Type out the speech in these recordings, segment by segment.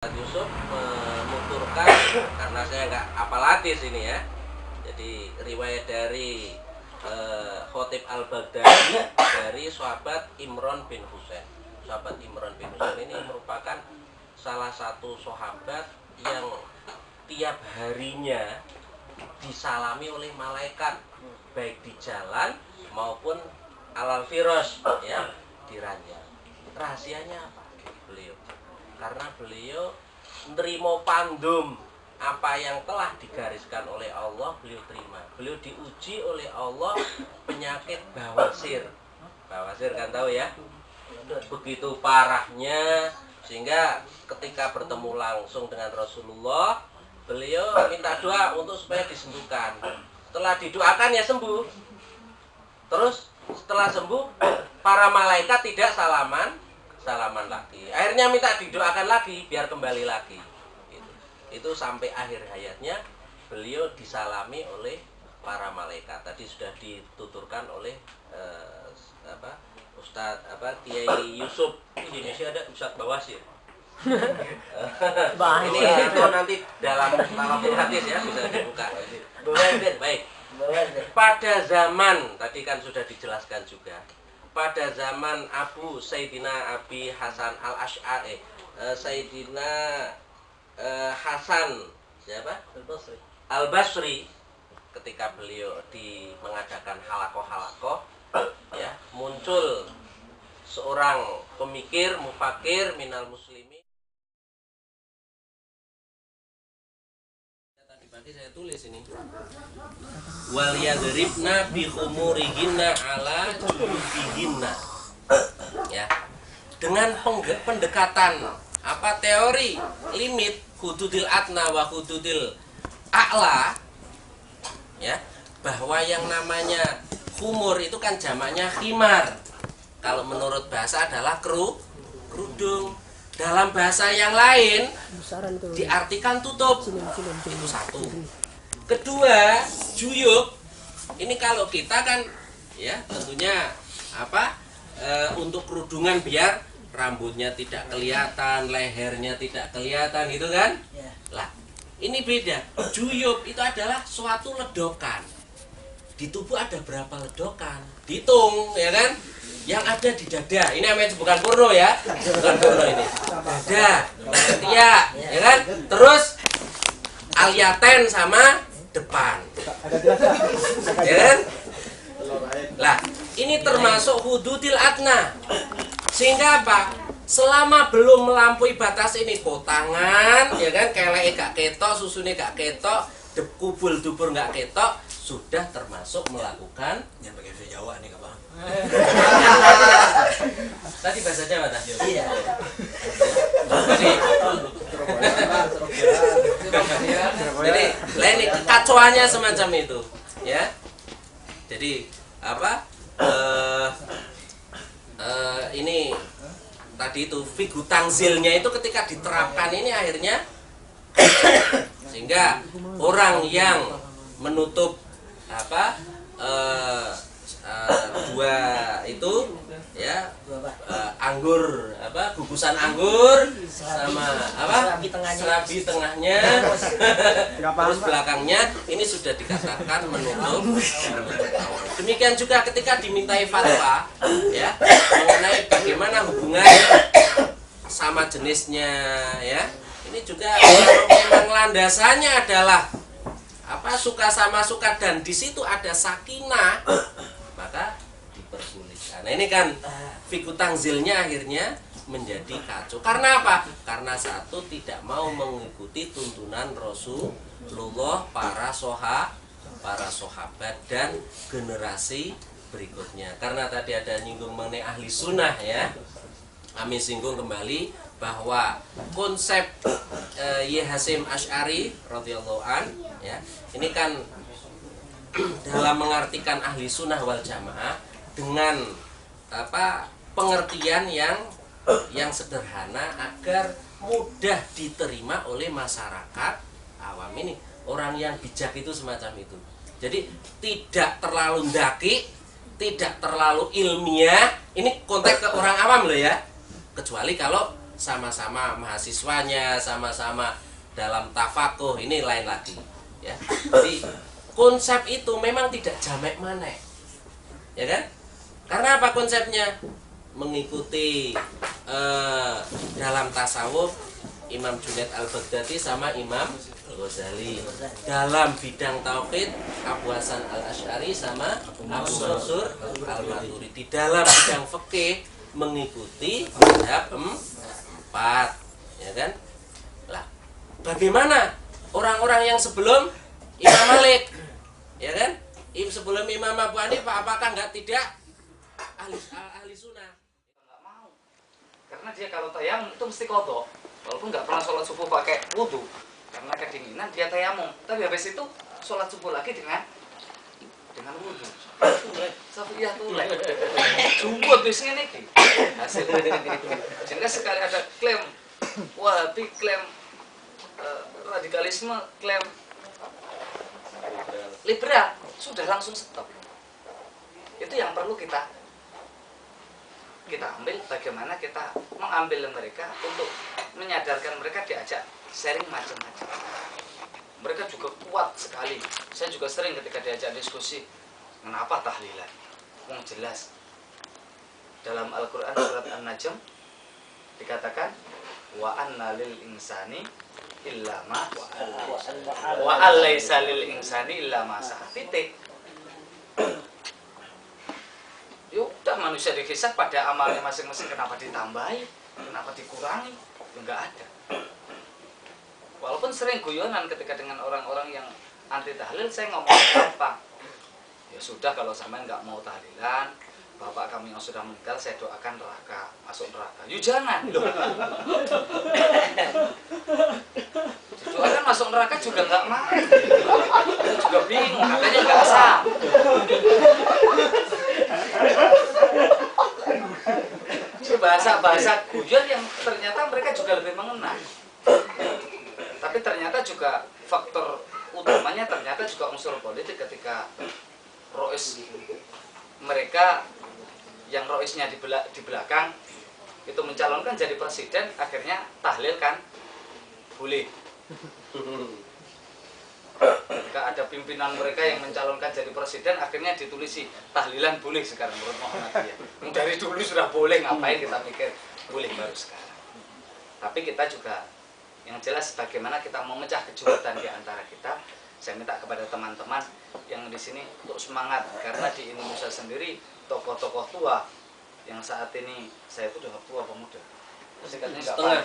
Yusuf menuturkan, karena saya nggak hafal hadis ini ya, jadi riwayat dari Khatib Al-Baghdadi dari sahabat Imran bin Husain. Sahabat Imran bin Husain ini merupakan salah satu sahabat yang tiap harinya disalami oleh malaikat, baik di jalan maupun alal firos, ya, di ranjang. Rahasianya apa? Beliau, karena beliau menerima pandum apa yang telah digariskan oleh Allah, beliau terima. Beliau diuji oleh Allah penyakit bawasir. Bawasir kan tahu ya, begitu parahnya sehingga ketika bertemu langsung dengan Rasulullah, beliau minta doa untuk supaya disembuhkan. Setelah didoakan ya sembuh. Terus setelah sembuh, para malaikat tidak salaman lagi. Akhirnya minta didoakan lagi biar kembali lagi. Itu sampai akhir hayatnya beliau disalami oleh para malaikat. Tadi sudah dituturkan oleh Ustadz Kiai Yusuf. Di Indonesia ada Ustadz Bawasir. Ini itu nanti dalam hadis ya, bisa dibuka. Baik. Pada zaman tadi kan sudah dijelaskan juga. Pada zaman Abu Sayyidina Abi Hasan Al-Asy'ari, Sayyidina Hasan siapa? Al-Basri, ketika beliau mengadakan halakoh ya, muncul seorang pemikir mufakir minal muslimin. Tadi saya tulis ini, wal yadribna bi khumurihinna ala jubihinna, ya, dengan pendekatan teori limit hududil adna wa hududil a'la, ya, bahwa yang namanya khumur itu kan jamaknya khimar, kalau menurut bahasa adalah kerudung. Dalam bahasa yang lain diartikan tutup. Itu satu. Kedua, juyub. Ini kalau kita kan ya tentunya untuk kerudungan biar rambutnya tidak kelihatan, lehernya tidak kelihatan, gitu kan? Lah, ini beda. Juyub itu adalah suatu ledokan. Di tubuh ada berapa ledokan? Dihitung, ya kan? Yang ada di dada. Ini namanya bukan porno ya. Bukan porno ini. Dada, ketiak, ya kan? Terus aliaten sama depan. Ya kan? Lah, ini termasuk hududil adna. Sehingga apa? Selama belum melampaui batas ini, potangan, ya kan, keleke gak ketok, susune gak ketok, kubul dubur gak ketok, sudah termasuk melakukan yang pakai bahasa Jawa nih, Kak Bang. Tadi bahasa Jawa tah? Iya. Jadi lain kekacauannya semacam itu, ya. Jadi ini tadi itu figu tangzilnya itu ketika diterapkan ini akhirnya sehingga orang yang menutup dua itu ya, anggur gugusan anggur sama serabi tengahnya terus belakangnya ini sudah dikatakan menutup. Demikian juga ketika dimintai fatwa ya mengenai bagaimana hubungan sama jenisnya, ya, ini juga memang landasannya adalah suka sama suka dan di situ ada sakinah, maka diperbolehkan. Nah, ini kan fiqh tangzilnya akhirnya menjadi kacau. Karena apa? Karena satu tidak mau mengikuti tuntunan Rasulullah, para sahabat dan generasi berikutnya. Karena tadi ada nyinggung mengenai ahli sunnah ya. Kami singgung kembali bahwa konsep Hasyim Asy'ari radhiyallahu an, ya, ini kan dalam mengartikan ahli sunnah wal jamaah dengan pengertian yang sederhana agar mudah diterima oleh masyarakat awam. Ini orang yang bijak itu semacam itu. Jadi tidak terlalu daki, tidak terlalu ilmiah. Ini konteks ke orang awam loh ya. Kecuali kalau sama-sama mahasiswanya, sama-sama dalam tafakuh, ini lain lagi ya. Jadi konsep itu memang tidak jamek manek, ya kan? Karena apa konsepnya? Mengikuti dalam tasawuf Imam Junaid Al-Baghdadi sama Imam Ghazali. Dalam bidang tauhid Abu Hasan Al-Asy'ari sama Abu Mansur Al-Maturidi. Dalam bidang fikih mengikuti mazhab 4, ya kan? Lah, bagaimana orang-orang yang sebelum Imam Malik, ya kan? Sebelum Imam Abu Hanifah, apakah tidak ahli sunnah? Nggak mau, karena dia kalau tayamum itu mesti kodok, walaupun nggak pernah sholat subuh pakai wudhu karena kedinginan, dia tayamum, tapi habis itu sholat subuh lagi dengan wudhu. Safiyah tulek jumbo di sini nih hasil. Sehingga sekali ada klaim Wahabi, klaim radikalisme, klaim liberal, sudah langsung stop. Itu yang perlu kita ambil, bagaimana kita mengambil mereka untuk menyadarkan mereka, diajak sharing macam-macam. Mereka juga kuat sekali. Saya juga sering ketika diajak diskusi, kenapa tahlilan? Jelas dalam Al-Quran surat An-Najm dikatakan wa anna lil insani illa ma wa alaysa lil insani illa ma sa'a. Titik. Yaudah, manusia dihisab pada amalnya masing-masing, kenapa ditambahi, kenapa dikurangi? Enggak ada. Walaupun sering guyonan ketika dengan orang-orang yang anti tahlil, saya ngomong gampang. Ya sudah, kalau sampean nggak mau tahlilan, bapak kami yang sudah meninggal saya doakan neraka, masuk neraka. Yuk jangan. Doakan masuk neraka juga nggak mau. Saya juga bingung, katanya nggak sah. Bahasa-bahasa guyon yang ternyata mereka juga lebih mengena. Tapi ternyata juga faktor utamanya ternyata juga unsur politik ketika rois mereka yang roisnya di belakang itu mencalonkan jadi presiden, akhirnya tahlil kan boleh. Ketika ada pimpinan mereka yang mencalonkan jadi presiden, akhirnya ditulisi tahlilan boleh sekarang menurut Muhammadiyah. Dari dulu sudah boleh, ngapain kita pikir boleh baru sekarang. Tapi kita juga yang jelas bagaimana kita memecah kejulatan di antara kita. Saya minta kepada teman-teman yang di sini untuk semangat, karena di Indonesia sendiri tokoh-tokoh tua yang saat ini, saya itu udah tua apa muda? Setengah tua,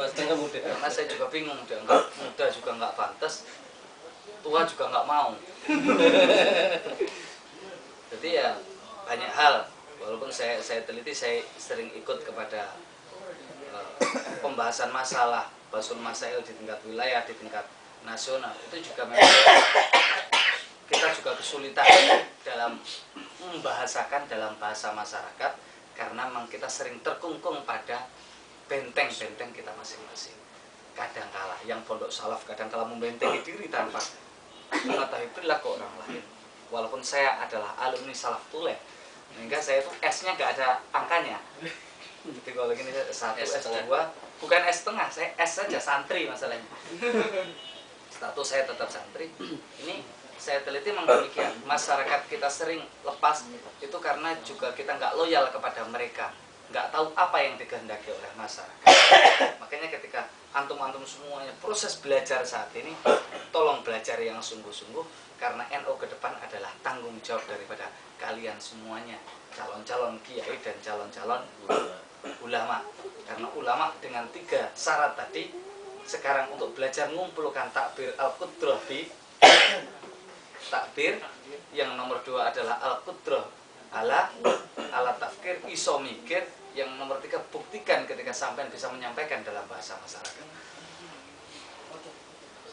setengah muda. Karena saya juga bingung, dianggap muda juga nggak pantas, tua juga nggak mau. Jadi ya banyak hal. Walaupun saya teliti, saya sering ikut kepada pembahasan masalah basul masail di tingkat wilayah, di tingkat nasional, itu juga memang kita juga kesulitan dalam membahasakan dalam bahasa masyarakat, karena memang kita sering terkungkung pada benteng-benteng kita masing-masing. Kadangkala yang pondok salaf kadangkala membentengi diri tanpa mengetahui perilaku orang lain. Walaupun saya adalah alumni salaf tuleh, sehingga saya itu S-nya nggak ada angkanya. Jadi kalau gini S1, S2, bukan S setengah, saya S saja, santri masalahnya. Status saya tetap santri. Ini saya teliti memang demikian. Masyarakat kita sering lepas itu karena juga kita nggak loyal kepada mereka, nggak tahu apa yang dikehendaki oleh masyarakat. Makanya ketika antum-antum semuanya proses belajar saat ini, tolong belajar yang sungguh-sungguh, karena NU ke depan adalah tanggung jawab daripada kalian semuanya, calon-calon kiai dan calon-calon ulama. Karena ulama dengan 3 syarat tadi, sekarang untuk belajar mengumpulkan takbir al-qudrah di takbir, yang nomor 2 adalah al-qudrah ala tafkir, iso mikir, yang nomor 3 buktikan ketika sampai bisa menyampaikan dalam bahasa masyarakat.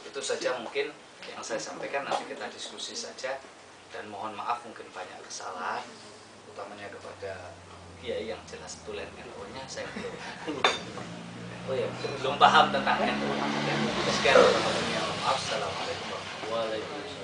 Itu saja mungkin yang saya sampaikan, nanti kita diskusi saja, dan mohon maaf mungkin banyak kesalahan, utamanya kepada kiai yang jelas tulen NU-nya saya belum paham tentang NU. Sekian, maaf. Assalamualaikum warahmatullahi wabarakatuh.